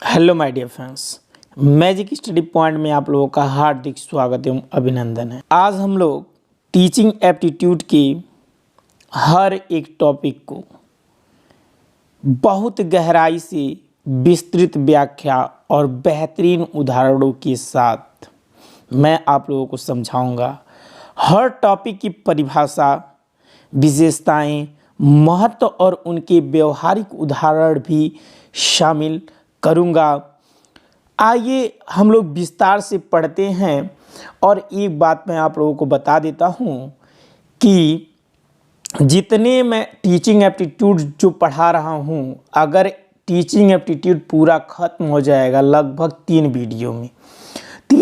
Hello my dear friends, magic study point में आप लोगों का हार्दिक स्वागत एवं अभिनंदन है। आज हम लोग टीचिंग एप्टीट्यूड के हर एक टॉपिक को बहुत गहराई से विस्तृत व्याख्या और बेहतरीन उदाहरणों के साथ मैं आप लोगों को समझाऊंगा। हर टॉपिक की परिभाषा, विशेषताएं, महत्व और उनके व्यवहारिक उदाहरण भी शामिल करूंगा। आइए हम लोग विस्तार से पढ़ते हैं। और एक बात मैं आप लोगों को बता देता हूं कि जितने मैं टीचिंग एप्टीट्यूड जो पढ़ा रहा हूं, अगर टीचिंग एप्टीट्यूड पूरा खत्म हो जाएगा लगभग 3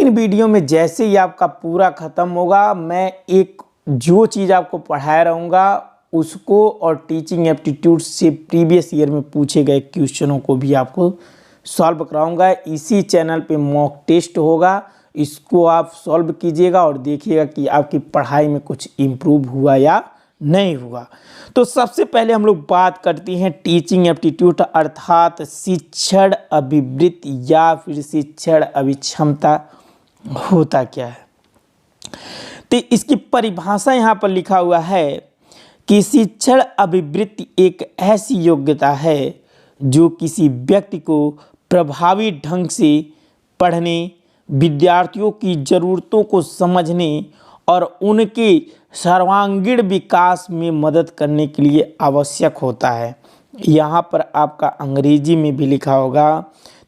वीडियो में जैसे ही आपका पूरा ख़त्म होगा, मैं एक जो चीज़ आपको पढ़ाया रहूँगा उसको और टीचिंग एप्टीट्यूड से प्रीवियस ईयर में पूछे गए क्वेश्चनों को भी आपको सॉल्व कराऊंगा। इसी चैनल पे मॉक टेस्ट होगा, इसको आप सॉल्व कीजिएगा और देखिएगा कि आपकी पढ़ाई में कुछ इम्प्रूव हुआ या नहीं हुआ। तो सबसे पहले हम लोग बात करते हैं टीचिंग एप्टीट्यूड अर्थात शिक्षण अभिवृत्ति या फिर शिक्षण अभिक्षमता होता क्या है। तो इसकी परिभाषा यहाँ पर लिखा हुआ है कि शिक्षण अभिवृत्ति एक ऐसी योग्यता है जो किसी व्यक्ति को प्रभावी ढंग से पढ़ने, विद्यार्थियों की ज़रूरतों को समझने और उनके सर्वांगीण विकास में मदद करने के लिए आवश्यक होता है। यहाँ पर आपका अंग्रेजी में भी लिखा होगा।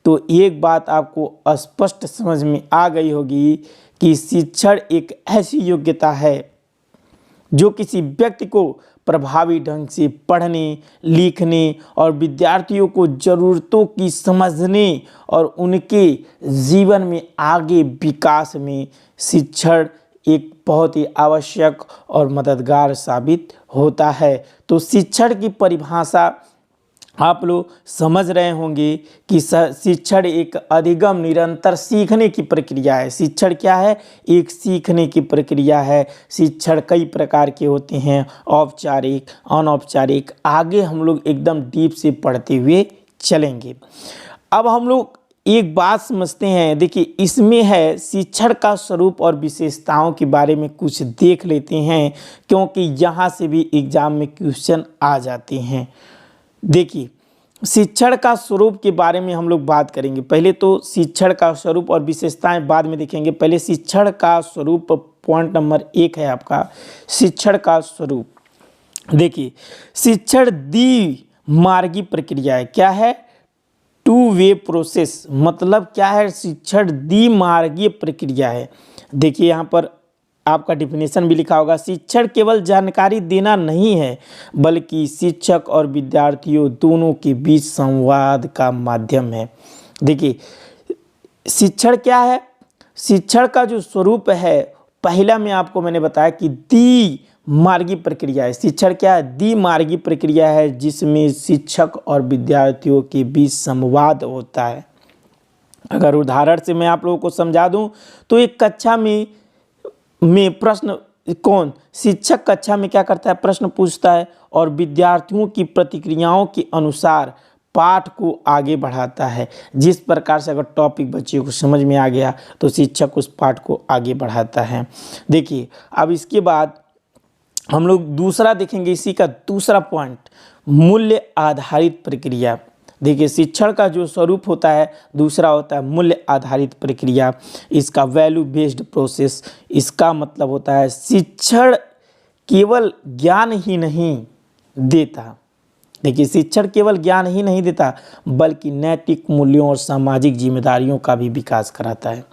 तो एक बात आपको स्पष्ट समझ में आ गई होगी कि शिक्षण एक ऐसी योग्यता है जो किसी व्यक्ति को प्रभावी ढंग से पढ़ने, लिखने और विद्यार्थियों को ज़रूरतों की समझने और उनके जीवन में आगे विकास में शिक्षण एक बहुत ही आवश्यक और मददगार साबित होता है। तो शिक्षण की परिभाषा आप लोग समझ रहे होंगे कि शिक्षण एक अधिगम निरंतर सीखने की प्रक्रिया है। शिक्षण क्या है? एक सीखने की प्रक्रिया है। शिक्षण कई प्रकार के होते हैं, औपचारिक, अनौपचारिक। आगे हम लोग एकदम डीप से पढ़ते हुए चलेंगे। अब हम लोग एक बात समझते हैं। देखिए, इसमें है शिक्षण का स्वरूप और विशेषताओं के बारे में कुछ देख लेते हैं, क्योंकि यहाँ से भी एग्जाम में क्वेश्चन आ जाते हैं। देखिए, शिक्षण का स्वरूप के बारे में हम लोग बात करेंगे। पहले तो शिक्षण का स्वरूप और विशेषताएं बाद में देखेंगे। पहले शिक्षण का स्वरूप, पॉइंट नंबर 1 है आपका शिक्षण का स्वरूप। देखिए, शिक्षण द्विमार्गी प्रक्रिया है। क्या है? 2 वे प्रोसेस। मतलब क्या है? शिक्षण द्विमार्गीय प्रक्रिया है। देखिए, यहाँ पर आपका डिफिनेशन भी लिखा होगा। शिक्षण केवल जानकारी देना नहीं है, बल्कि शिक्षक और विद्यार्थियों दोनों के बीच संवाद का माध्यम है। देखिए, शिक्षण क्या है? शिक्षण का जो स्वरूप है, पहला में आपको मैंने बताया कि द्विमार्गी प्रक्रिया है। शिक्षण क्या है? द्विमार्गी प्रक्रिया है, जिसमें शिक्षक और विद्यार्थियों के बीच संवाद होता है। अगर उदाहरण से मैं आप लोगों को समझा दूं तो एक कक्षा में प्रश्न शिक्षक कक्षा में क्या करता है? प्रश्न पूछता है और विद्यार्थियों की प्रतिक्रियाओं के अनुसार पाठ को आगे बढ़ाता है। जिस प्रकार से अगर टॉपिक बच्चों को समझ में आ गया तो शिक्षक उस पाठ को आगे बढ़ाता है। देखिए, अब इसके बाद हम लोग दूसरा देखेंगे। इसी का दूसरा पॉइंट, मूल्य आधारित प्रक्रिया। देखिए, शिक्षण का जो स्वरूप होता है दूसरा होता है मूल्य आधारित प्रक्रिया। इसका वैल्यू बेस्ड प्रोसेस। इसका मतलब होता है शिक्षण केवल ज्ञान ही नहीं देता। देखिए, शिक्षण केवल ज्ञान ही नहीं देता, बल्कि नैतिक मूल्यों और सामाजिक जिम्मेदारियों का भी विकास कराता है।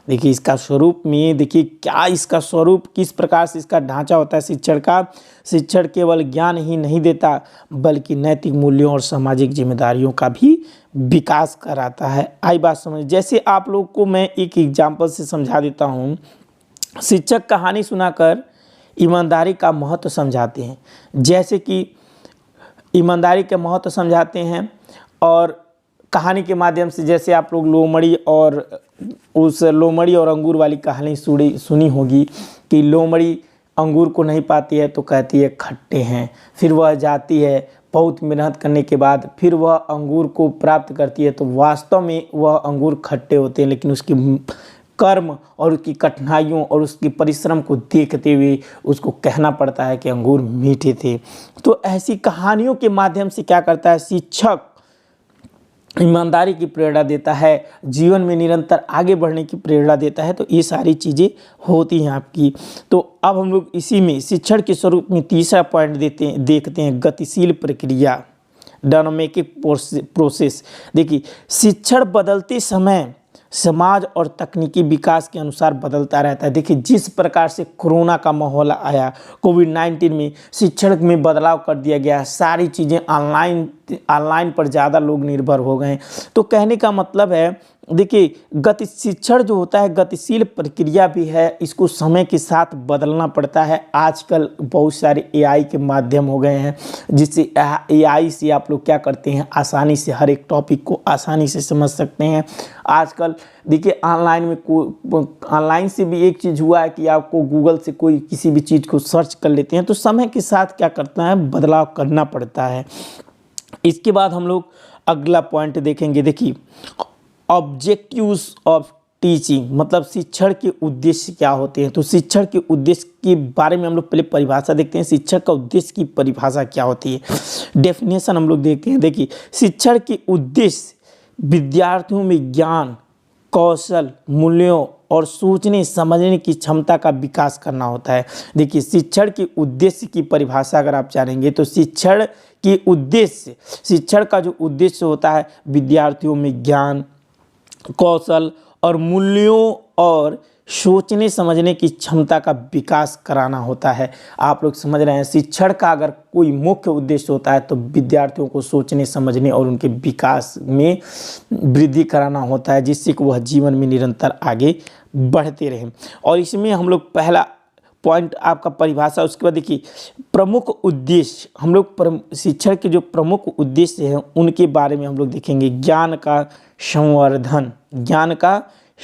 देखिए, इसका स्वरूप में देखिए क्या इसका स्वरूप, किस प्रकार से इसका ढांचा होता है शिक्षण का। शिक्षण केवल ज्ञान ही नहीं देता, बल्कि नैतिक मूल्यों और सामाजिक जिम्मेदारियों का भी विकास कराता है। आई बात समझ? जैसे आप लोग को मैं एक एग्जाम्पल से समझा देता हूँ। शिक्षक कहानी सुनाकर ईमानदारी का महत्व समझाते हैं। जैसे कि ईमानदारी के महत्व समझाते हैं और कहानी के माध्यम से, जैसे आप लोग लोमड़ी और अंगूर वाली कहानी सुनी होगी कि लोमड़ी अंगूर को नहीं पाती है तो कहती है खट्टे हैं। फिर वह जाती है, बहुत मेहनत करने के बाद फिर वह अंगूर को प्राप्त करती है तो वास्तव में वह अंगूर खट्टे होते हैं, लेकिन उसकी कर्म और उसकी कठिनाइयों और उसकी परिश्रम को देखते हुए उसको कहना पड़ता है कि अंगूर मीठे थे। तो ऐसी कहानियों के माध्यम से क्या करता है शिक्षक, ईमानदारी की प्रेरणा देता है, जीवन में निरंतर आगे बढ़ने की प्रेरणा देता है। तो ये सारी चीज़ें होती हैं आपकी। तो अब हम लोग इसी में शिक्षण के स्वरूप में तीसरा पॉइंट देखते हैं गतिशील प्रक्रिया, डायनामिक प्रोसेस। देखिए, शिक्षण बदलते समय समाज और तकनीकी विकास के अनुसार बदलता रहता है। देखिए, जिस प्रकार से कोरोना का माहौल आया, कोविड-19 में शिक्षण में बदलाव कर दिया गया, सारी चीज़ें ऑनलाइन पर ज़्यादा लोग निर्भर हो गए। तो कहने का मतलब है, देखिए, शिक्षण जो होता है गतिशील प्रक्रिया भी है, इसको समय के साथ बदलना पड़ता है। आजकल बहुत सारे एआई के माध्यम हो गए हैं, जिससे एआई से आप लोग क्या करते हैं, आसानी से हर एक टॉपिक को आसानी से समझ सकते हैं। आजकल देखिए, ऑनलाइन से भी एक चीज़ हुआ है कि आपको गूगल से कोई किसी भी चीज़ को सर्च कर लेते हैं, तो समय के साथ क्या करता है, बदलाव करना पड़ता है। इसके बाद हम लोग अगला पॉइंट देखेंगे। देखिए, ऑब्जेक्टिव्स ऑफ टीचिंग, मतलब शिक्षण के उद्देश्य क्या होते हैं। तो शिक्षण के उद्देश्य के बारे में हम लोग पहले परिभाषा देखते हैं। शिक्षण का उद्देश्य की परिभाषा क्या होती है, डेफिनेशन हम लोग देखते हैं। देखिए, शिक्षण के उद्देश्य विद्यार्थियों में ज्ञान, कौशल, मूल्यों और सोचने समझने की क्षमता का विकास करना होता है। देखिए, शिक्षण के उद्देश्य की परिभाषा अगर आप जानेंगे तो शिक्षण का जो उद्देश्य होता है विद्यार्थियों में ज्ञान, कौशल और मूल्यों और सोचने समझने की क्षमता का विकास कराना होता है। आप लोग समझ रहे हैं, शिक्षण का अगर कोई मुख्य उद्देश्य होता है तो विद्यार्थियों को सोचने समझने और उनके विकास में वृद्धि कराना होता है, जिससे कि वह जीवन में निरंतर आगे बढ़ते रहें। और इसमें हम लोग पहला पॉइंट आपका परिभाषा, उसके बाद देखिए प्रमुख उद्देश्य, हम लोग शिक्षण के जो प्रमुख उद्देश्य हैं उनके बारे में हम लोग देखेंगे। ज्ञान का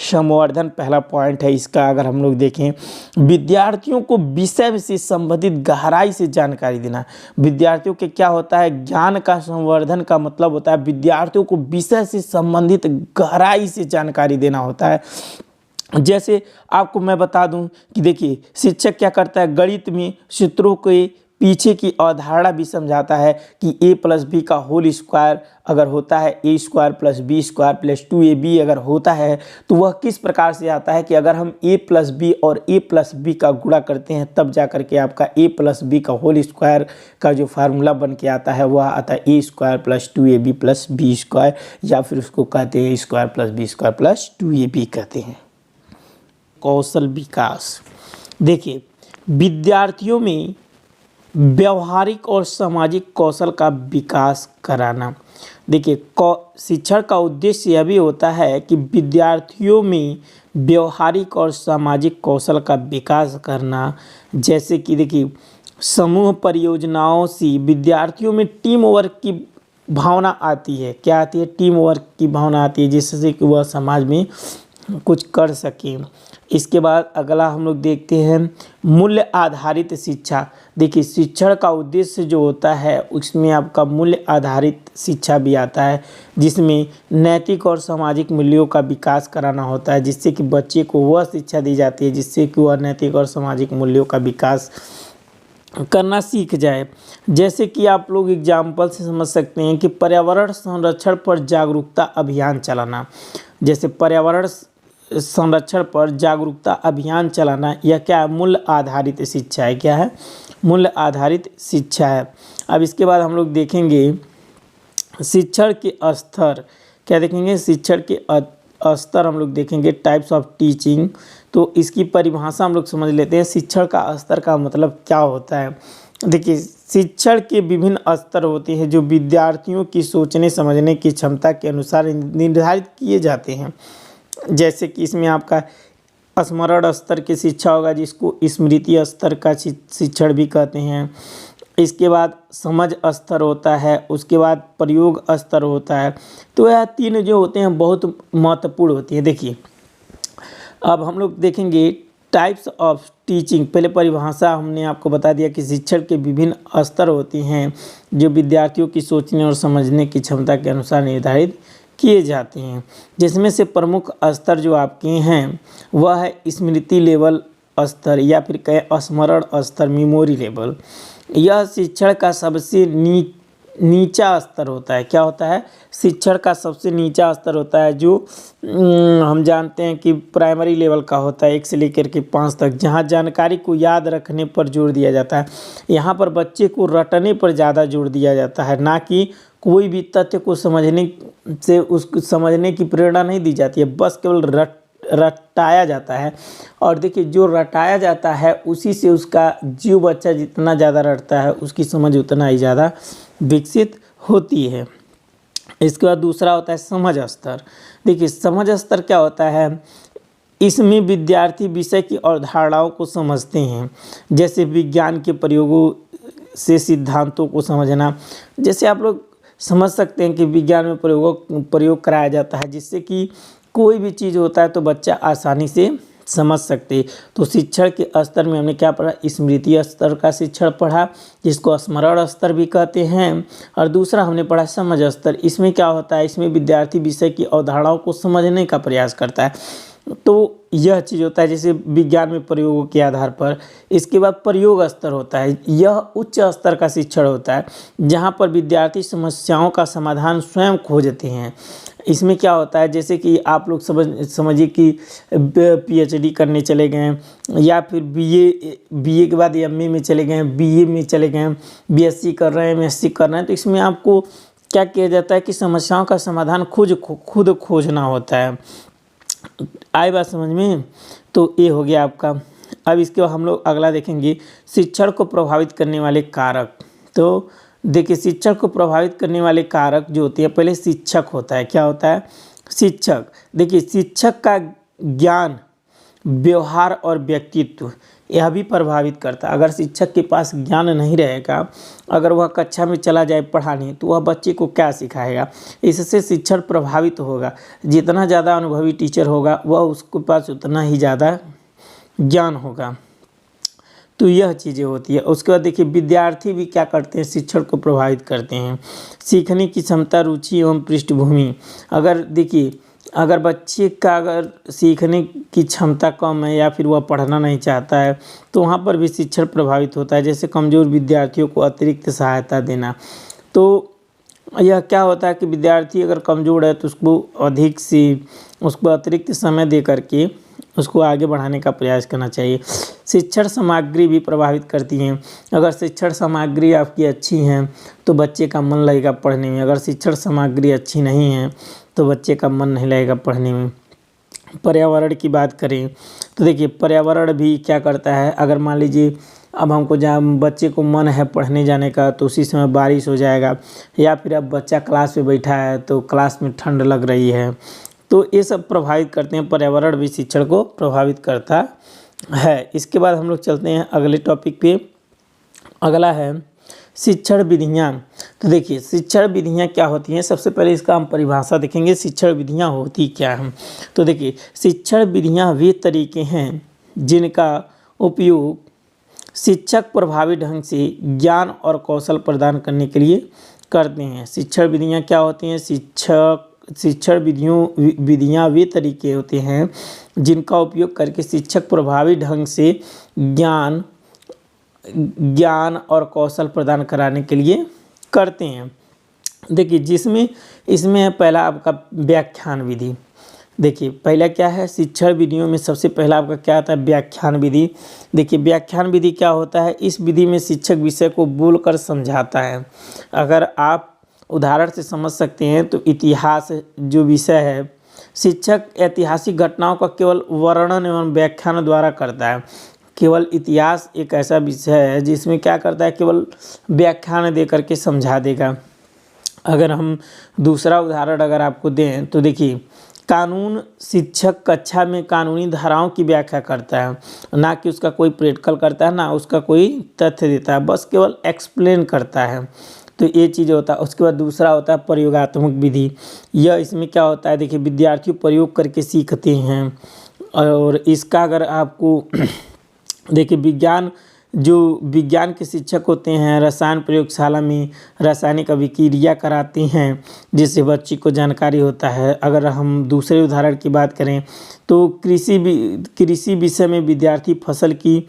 संवर्धन पहला पॉइंट है इसका। अगर हम लोग देखें, विद्यार्थियों को विषय से संबंधित गहराई से जानकारी देना। विद्यार्थियों के क्या होता है, ज्ञान का संवर्धन का मतलब होता है विद्यार्थियों को विषय से संबंधित गहराई से जानकारी देना होता है। जैसे आपको मैं बता दूं कि देखिए, शिक्षक क्या करता है, गणित में सूत्रों के पीछे की अवधारणा भी समझाता है कि a+b का होल स्क्वायर अगर होता है, a² + b² + 2ab अगर होता है तो वह किस प्रकार से आता है कि अगर हम a+b और a+b का गुणा करते हैं तब जा करके आपका a+b का होल स्क्वायर का जो फार्मूला बन के आता है वह आता है a² + 2ab + b², या फिर उसको कहते हैं a² + b² + 2ab कहते हैं। कौशल विकास, देखिए, विद्यार्थियों में व्यवहारिक और सामाजिक कौशल का विकास कराना। देखिए, शिक्षण का उद्देश्य यह भी होता है कि विद्यार्थियों में व्यवहारिक और सामाजिक कौशल का विकास करना। जैसे कि देखिए, समूह परियोजनाओं से विद्यार्थियों में टीम वर्क की भावना आती है। क्या आती है, टीम वर्क की भावना आती है, जिससे कि वह समाज में कुछ कर सकें। इसके बाद अगला हम लोग देखते हैं मूल्य आधारित शिक्षा। देखिए, शिक्षण का उद्देश्य जो होता है उसमें आपका मूल्य आधारित शिक्षा भी आता है, जिसमें नैतिक और सामाजिक मूल्यों का विकास कराना होता है, जिससे कि बच्चे को वह शिक्षा दी जाती है जिससे कि वह नैतिक और सामाजिक मूल्यों का विकास करना सीख जाए। जैसे कि आप लोग एग्जाम्पल से समझ सकते हैं कि पर्यावरण संरक्षण पर जागरूकता अभियान चलाना। जैसे पर्यावरण संरक्षण पर जागरूकता अभियान चलाना, यह क्या है, मूल्य आधारित शिक्षा है। क्या है, मूल्य आधारित शिक्षा है। अब इसके बाद हम लोग देखेंगे शिक्षण के स्तर। क्या देखेंगे, शिक्षण के स्तर हम लोग देखेंगे, टाइप्स ऑफ टीचिंग। तो इसकी परिभाषा हम लोग समझ लेते हैं। शिक्षण का स्तर का मतलब क्या होता है। देखिए, शिक्षण के विभिन्न स्तर होते हैं जो विद्यार्थियों की सोचने समझने की क्षमता के अनुसार निर्धारित किए जाते हैं। जैसे कि इसमें आपका स्मरण स्तर की शिक्षा होगा, जिसको स्मृति स्तर का शिक्षण भी कहते हैं। इसके बाद समझ स्तर होता है, उसके बाद प्रयोग स्तर होता है। तो यह तीन जो होते हैं बहुत महत्वपूर्ण होती है। देखिए, अब हम लोग देखेंगे टाइप्स ऑफ टीचिंग, पहले परिभाषा हमने आपको बता दिया कि शिक्षण के विभिन्न स्तर होते हैं जो विद्यार्थियों की सोचने और समझने की क्षमता के अनुसार निर्धारित किए जाते हैं, जिसमें से प्रमुख स्तर जो आपके हैं वह है स्मृति लेवल स्तर या फिर कहें स्मरण स्तर, मेमोरी लेवल। यह शिक्षण का सबसे नीचा स्तर होता है। क्या होता है? शिक्षण का सबसे नीचा स्तर होता है जो हम जानते हैं कि प्राइमरी लेवल का होता है 1 से लेकर के 5 तक, जहाँ जानकारी को याद रखने पर जोर दिया जाता है। यहाँ पर बच्चे को रटने पर ज़्यादा जोर दिया जाता है, ना कि कोई भी तथ्य को समझने से उसको समझने की प्रेरणा नहीं दी जाती है, बस केवल रटाया जाता है। और देखिए जो रटाया जाता है उसी से उसका जो बच्चा जितना ज़्यादा रटता है उसकी समझ उतना ही ज़्यादा विकसित होती है। इसके बाद दूसरा होता है समझ स्तर। देखिए समझ स्तर क्या होता है? इसमें विद्यार्थी विषय की अवधारणाओं को समझते हैं, जैसे विज्ञान के प्रयोगों से सिद्धांतों को समझना। जैसे आप लोग समझ सकते हैं कि विज्ञान में प्रयोग कराया जाता है, जिससे कि कोई भी चीज़ होता है तो बच्चा आसानी से समझ सकते। तो शिक्षण के स्तर में हमने क्या पढ़ा? स्मृति स्तर का शिक्षण पढ़ा, जिसको स्मरण स्तर भी कहते हैं। और दूसरा हमने पढ़ा समझ स्तर। इसमें क्या होता है? इसमें विद्यार्थी विषय की अवधारणाओं को समझने का प्रयास करता है। तो यह चीज़ होता है जैसे विज्ञान में प्रयोगों के आधार पर। इसके बाद प्रयोग स्तर होता है, यह उच्च स्तर का शिक्षण होता है जहाँ पर विद्यार्थी समस्याओं का समाधान स्वयं खोजते हैं। इसमें क्या होता है? जैसे कि आप लोग समझिए कि PhD करने चले गए, या फिर BA के बाद MA में चले गए, BA में चले गए, BSc कर रहे हैं, MSc कर रहे हैं। तो इसमें आपको क्या किया जाता है कि समस्याओं का समाधान खुद खोजना होता है। आई बात समझ में? तो ये हो गया आपका। अब इसके बाद हम लोग अगला देखेंगे शिक्षण को प्रभावित करने वाले कारक। तो देखिए शिक्षण को प्रभावित करने वाले कारक जो होते हैं, पहले शिक्षक होता है। क्या होता है? शिक्षक। देखिए शिक्षक का ज्ञान, व्यवहार और व्यक्तित्व यह भी प्रभावित करता है। अगर शिक्षक के पास ज्ञान नहीं रहेगा, अगर वह कक्षा में चला जाए पढ़ाने, तो वह बच्चे को क्या सिखाएगा? इससे शिक्षण प्रभावित होगा। जितना ज़्यादा अनुभवी टीचर होगा वह उसके पास उतना ही ज़्यादा ज्ञान होगा। तो यह चीज़ें होती है। उसके बाद देखिए विद्यार्थी भी क्या करते हैं? शिक्षण को प्रभावित करते हैं। सीखने की क्षमता, रुचि एवं पृष्ठभूमि। अगर देखिए अगर बच्चे का अगर सीखने की क्षमता कम है या फिर वह पढ़ना नहीं चाहता है, तो वहाँ पर भी शिक्षण प्रभावित होता है। जैसे कमज़ोर विद्यार्थियों को अतिरिक्त सहायता देना। तो यह क्या होता है कि विद्यार्थी अगर कमज़ोर है तो उसको अतिरिक्त समय दे करके उसको आगे बढ़ाने का प्रयास करना चाहिए। शिक्षण सामग्री भी प्रभावित करती हैं। अगर शिक्षण सामग्री आपकी अच्छी है तो बच्चे का मन लगेगा पढ़ने में। अगर शिक्षण सामग्री अच्छी नहीं है तो बच्चे का मन नहीं लगेगा पढ़ने में। पर्यावरण की बात करें तो देखिए पर्यावरण भी क्या करता है? अगर मान लीजिए अब हमको जहाँ बच्चे को मन है पढ़ने जाने का तो उसी समय बारिश हो जाएगा, या फिर अब बच्चा क्लास में बैठा है तो क्लास में ठंड लग रही है, तो ये सब प्रभावित करते हैं। पर्यावरण भी शिक्षण को प्रभावित करता है। इसके बाद हम लोग चलते हैं अगले टॉपिक पे। अगला है शिक्षण विधियाँ। तो देखिए शिक्षण विधियाँ क्या होती हैं? सबसे पहले इसका हम परिभाषा देखेंगे, शिक्षण विधियाँ होती क्या हैं। तो देखिए शिक्षण विधियाँ वे तरीके हैं जिनका उपयोग शिक्षक प्रभावी ढंग से ज्ञान और कौशल प्रदान करने के लिए करते हैं। शिक्षण विधियाँ क्या होती हैं? शिक्षण विधियाँ वे तरीके होते हैं जिनका उपयोग करके शिक्षक प्रभावी ढंग से ज्ञान और कौशल प्रदान कराने के लिए करते हैं। देखिए इसमें है पहला आपका व्याख्यान विधि। देखिए पहला क्या है? शिक्षण विधियों में सबसे पहला आपका क्या आता है? व्याख्यान विधि। देखिए व्याख्यान विधि क्या होता है? इस विधि में शिक्षक विषय को बोलकर समझाता है। अगर आप उदाहरण से समझ सकते हैं तो इतिहास जो विषय है, शिक्षक ऐतिहासिक घटनाओं का केवल वर्णन एवं व्याख्यान द्वारा करता है। केवल इतिहास एक ऐसा विषय है जिसमें क्या करता है? केवल व्याख्यान दे करके समझा देगा। अगर हम दूसरा उदाहरण अगर आपको दें तो देखिए कानून, शिक्षक कक्षा में कानूनी धाराओं की व्याख्या करता है, ना कि उसका कोई प्रैक्टिकल करता है, ना उसका कोई तथ्य देता है, बस केवल एक्सप्लेन करता है। तो ये चीज़ होता है। उसके बाद दूसरा होता है प्रयोगात्मक विधि। यह इसमें क्या होता है? देखिए विद्यार्थी प्रयोग करके सीखते हैं और इसका अगर आपको देखिए विज्ञान के शिक्षक होते हैं रसायन प्रयोगशाला में रासायनिक अभिक्रिया कराते हैं जिससे बच्चे को जानकारी होता है। अगर हम दूसरे उदाहरण की बात करें तो कृषि विषय में विद्यार्थी फसल की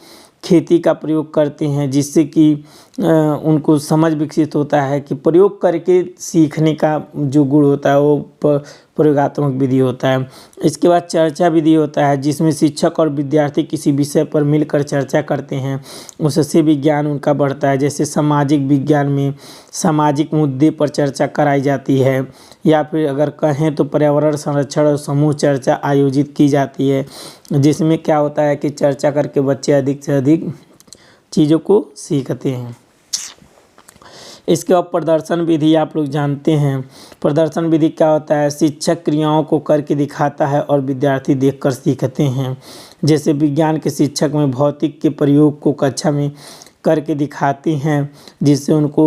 खेती का प्रयोग करते हैं जिससे कि उनको समझ विकसित होता है कि प्रयोग करके सीखने का जो गुण होता है वो प्रयोगात्मक विधि होता है। इसके बाद चर्चा विधि होता है जिसमें शिक्षक और विद्यार्थी किसी विषय पर मिलकर चर्चा करते हैं, उससे भी ज्ञान उनका बढ़ता है। जैसे सामाजिक विज्ञान में सामाजिक मुद्दे पर चर्चा कराई जाती है, या फिर अगर कहें तो पर्यावरण संरक्षण और समूह चर्चा आयोजित की जाती है, जिसमें क्या होता है कि चर्चा करके बच्चे अधिक से अधिक चीज़ों को सीखते हैं। इसके बाद प्रदर्शन विधि आप लोग जानते हैं। प्रदर्शन विधि क्या होता है? शिक्षक क्रियाओं को करके दिखाता है और विद्यार्थी देखकर सीखते हैं। जैसे विज्ञान के शिक्षक में भौतिक के प्रयोग को कक्षा में करके दिखाते हैं जिससे उनको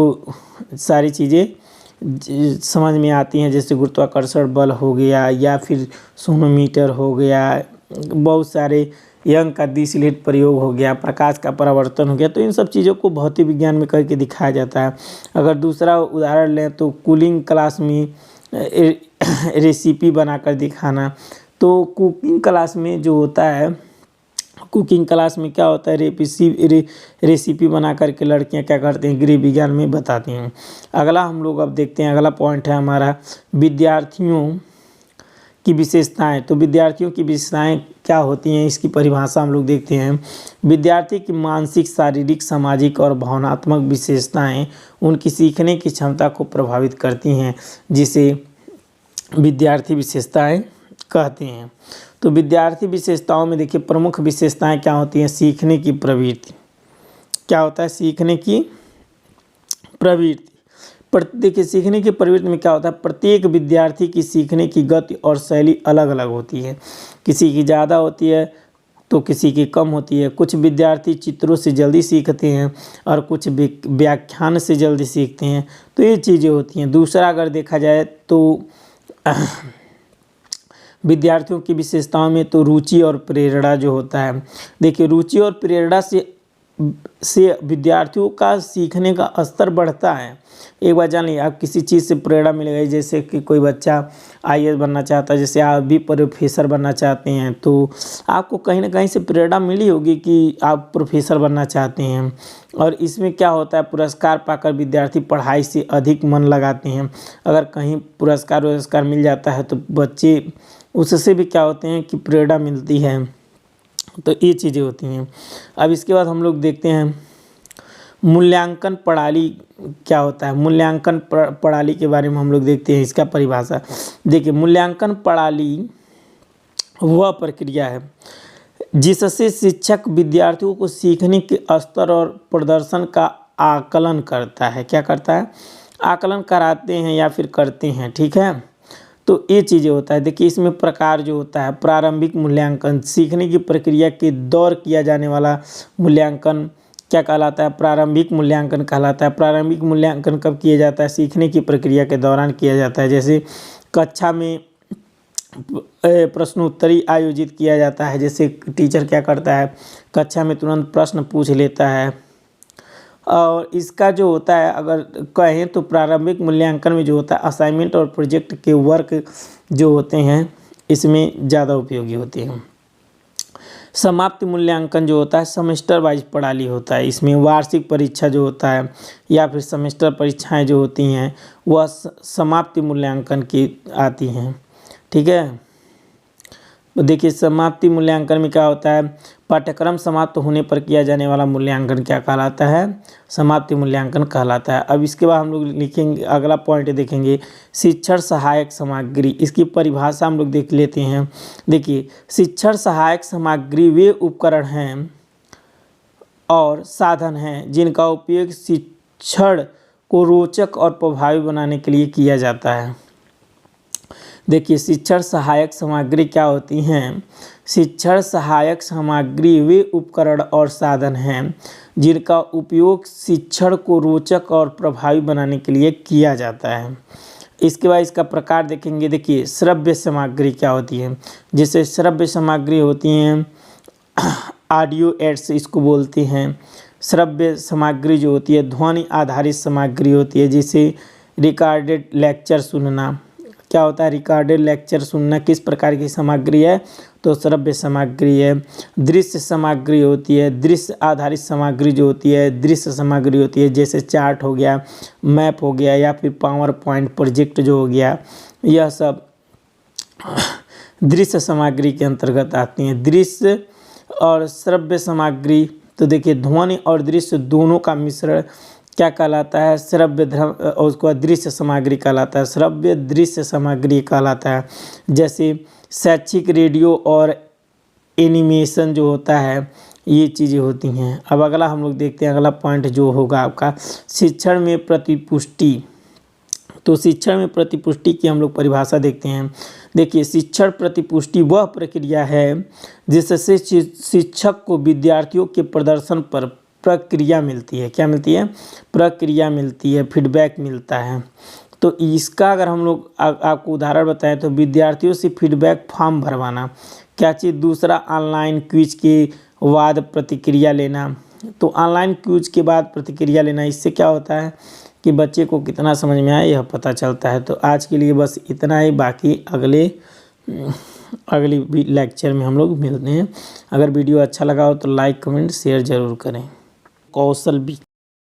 सारी चीज़ें समझ में आती हैं। जैसे गुरुत्वाकर्षण बल हो गया या फिर सोनोमीटर हो गया, बहुत सारे यंग का दिशलेट प्रयोग हो गया, प्रकाश का परावर्तन हो गया, तो इन सब चीज़ों को भौतिक विज्ञान में करके दिखाया जाता है। अगर दूसरा उदाहरण लें तो कूलिंग क्लास में रेसिपी बनाकर दिखाना, तो कुकिंग क्लास में जो होता है, कुकिंग क्लास में क्या होता है रेसिपी बना करके लड़कियां क्या करती हैं गृह विज्ञान में बताती हैं। अगला हम लोग अब देखते हैं, अगला पॉइंट है हमारा विद्यार्थियों की विशेषताएं। तो विद्यार्थियों की विशेषताएं क्या होती हैं इसकी परिभाषा हम लोग देखते हैं। विद्यार्थी की मानसिक, शारीरिक, सामाजिक और भावनात्मक विशेषताएं उनकी सीखने की क्षमता को प्रभावित करती हैं, जिसे विद्यार्थी विशेषताएं कहते हैं। तो विद्यार्थी विशेषताओं में देखिए प्रमुख विशेषताएं क्या होती हैं। सीखने की प्रवृत्ति, क्या होता है? सीखने की प्रवृत्ति। देखिए सीखने की प्रवृत्ति में क्या होता है, प्रत्येक विद्यार्थी की सीखने की गति और शैली अलग अलग होती है। किसी की ज़्यादा होती है तो किसी की कम होती है। कुछ विद्यार्थी चित्रों से जल्दी सीखते हैं और कुछ व्याख्यान से जल्दी सीखते हैं, तो ये चीज़ें होती हैं। दूसरा अगर देखा जाए तो विद्यार्थियों की विशेषताओं में तो रुचि और प्रेरणा जो होता है, देखिए रुचि और प्रेरणा से विद्यार्थियों का सीखने का स्तर बढ़ता है। एक बार जान लीजिए, आप किसी चीज़ से प्रेरणा मिलेगी, जैसे कि कोई बच्चा आईएएस बनना चाहता है, जैसे आप भी प्रोफेसर बनना चाहते हैं, तो आपको कहीं ना कहीं से प्रेरणा मिली होगी कि आप प्रोफेसर बनना चाहते हैं। और इसमें क्या होता है, पुरस्कार पाकर विद्यार्थी पढ़ाई से अधिक मन लगाते हैं। अगर कहीं पुरस्कार मिल जाता है तो बच्चे उससे भी क्या होते हैं कि प्रेरणा मिलती है, तो ये चीज़ें होती हैं। अब इसके बाद हम लोग देखते हैं मूल्यांकन प्रणाली क्या होता है। मूल्यांकन प्रणाली के बारे में हम लोग देखते हैं, इसका परिभाषा देखिए। मूल्यांकन प्रणाली वह प्रक्रिया है जिससे शिक्षक विद्यार्थियों को सीखने के स्तर और प्रदर्शन का आकलन करता है। क्या करता है? आकलन कराते हैं या फिर करते हैं, ठीक है। तो ये चीज़ें होता है। देखिए इसमें प्रकार जो होता है, प्रारंभिक मूल्यांकन, सीखने की प्रक्रिया के दौर किया जाने वाला मूल्यांकन क्या कहलाता है? प्रारंभिक मूल्यांकन कहलाता है। प्रारंभिक मूल्यांकन कब किया जाता है? सीखने की प्रक्रिया के दौरान किया जाता है। जैसे कक्षा में प्रश्नोत्तरी आयोजित किया जाता है। जैसे टीचर क्या करता है, कक्षा में तुरंत प्रश्न पूछ लेता है। और इसका जो होता है, अगर कहें तो प्रारंभिक मूल्यांकन में जो होता है असाइनमेंट और प्रोजेक्ट के वर्क जो होते हैं इसमें ज़्यादा उपयोगी होते हैं। समाप्ति मूल्यांकन जो होता है सेमेस्टर वाइज प्रणाली होता है। इसमें वार्षिक परीक्षा जो होता है या फिर सेमेस्टर परीक्षाएं जो होती हैं वह समाप्ति मूल्यांकन की आती हैं, ठीक है। तो देखिए समाप्ति मूल्यांकन में क्या होता है, पाठ्यक्रम समाप्त होने पर किया जाने वाला मूल्यांकन क्या कहलाता है? समाप्ति मूल्यांकन कहलाता है। अब इसके बाद हम लोग लिखेंगे, अगला पॉइंट देखेंगे शिक्षण सहायक सामग्री। इसकी परिभाषा हम लोग देख लेते हैं। देखिए शिक्षण सहायक सामग्री वे उपकरण हैं और साधन हैं जिनका उपयोग शिक्षण को रोचक और प्रभावी बनाने के लिए किया जाता है। देखिए शिक्षण सहायक सामग्री क्या होती हैं? शिक्षण सहायक सामग्री वे उपकरण और साधन हैं जिनका उपयोग शिक्षण को रोचक और प्रभावी बनाने के लिए किया जाता है। इसके बाद इसका प्रकार देखेंगे। देखिए श्रव्य सामग्री क्या होती है। जैसे श्रव्य सामग्री होती हैं ऑडियो एड्स इसको बोलते हैं। श्रव्य सामग्री जो होती है ध्वनि आधारित सामग्री होती है, जैसे रिकॉर्डेड लेक्चर सुनना। क्या होता है रिकॉर्डेड लेक्चर सुनना, किस प्रकार की सामग्री है, तो श्रव्य सामग्री है। दृश्य सामग्री होती है, दृश्य आधारित सामग्री जो होती है दृश्य सामग्री होती है, जैसे चार्ट हो गया, मैप हो गया, या फिर पावर पॉइंट प्रोजेक्ट जो हो गया, यह सब दृश्य सामग्री के अंतर्गत आती हैं। दृश्य और श्रव्य सामग्री, तो देखिए ध्वनि और दृश्य दोनों का मिश्रण क्या कहलाता है, श्रव्य और उसके बाद दृश्य सामग्री कहलाता है, श्रव्य दृश्य सामग्री कहलाता है। जैसे शैक्षिक रेडियो और एनिमेशन जो होता है, ये चीज़ें होती हैं। अब अगला हम लोग देखते हैं, अगला पॉइंट जो होगा आपका शिक्षण में प्रतिपुष्टि। तो शिक्षण में प्रतिपुष्टि की हम लोग परिभाषा देखते हैं। देखिए शिक्षण प्रतिपुष्टि वह प्रक्रिया है जिससे शिक्षक को विद्यार्थियों के प्रदर्शन पर प्रक्रिया मिलती है। क्या मिलती है, प्रक्रिया मिलती है, फीडबैक मिलता है। तो इसका अगर हम लोग आपको उदाहरण बताएं तो विद्यार्थियों से फीडबैक फॉर्म भरवाना। क्या चीज़, दूसरा ऑनलाइन क्विज के बाद प्रतिक्रिया लेना। तो ऑनलाइन क्विज के बाद प्रतिक्रिया लेना, इससे क्या होता है कि बच्चे को कितना समझ में आया यह पता चलता है। तो आज के लिए बस इतना ही, बाकी अगली लेक्चर में हम लोग मिलते हैं। अगर वीडियो अच्छा लगा हो तो लाइक कमेंट शेयर ज़रूर करें। कौशल भी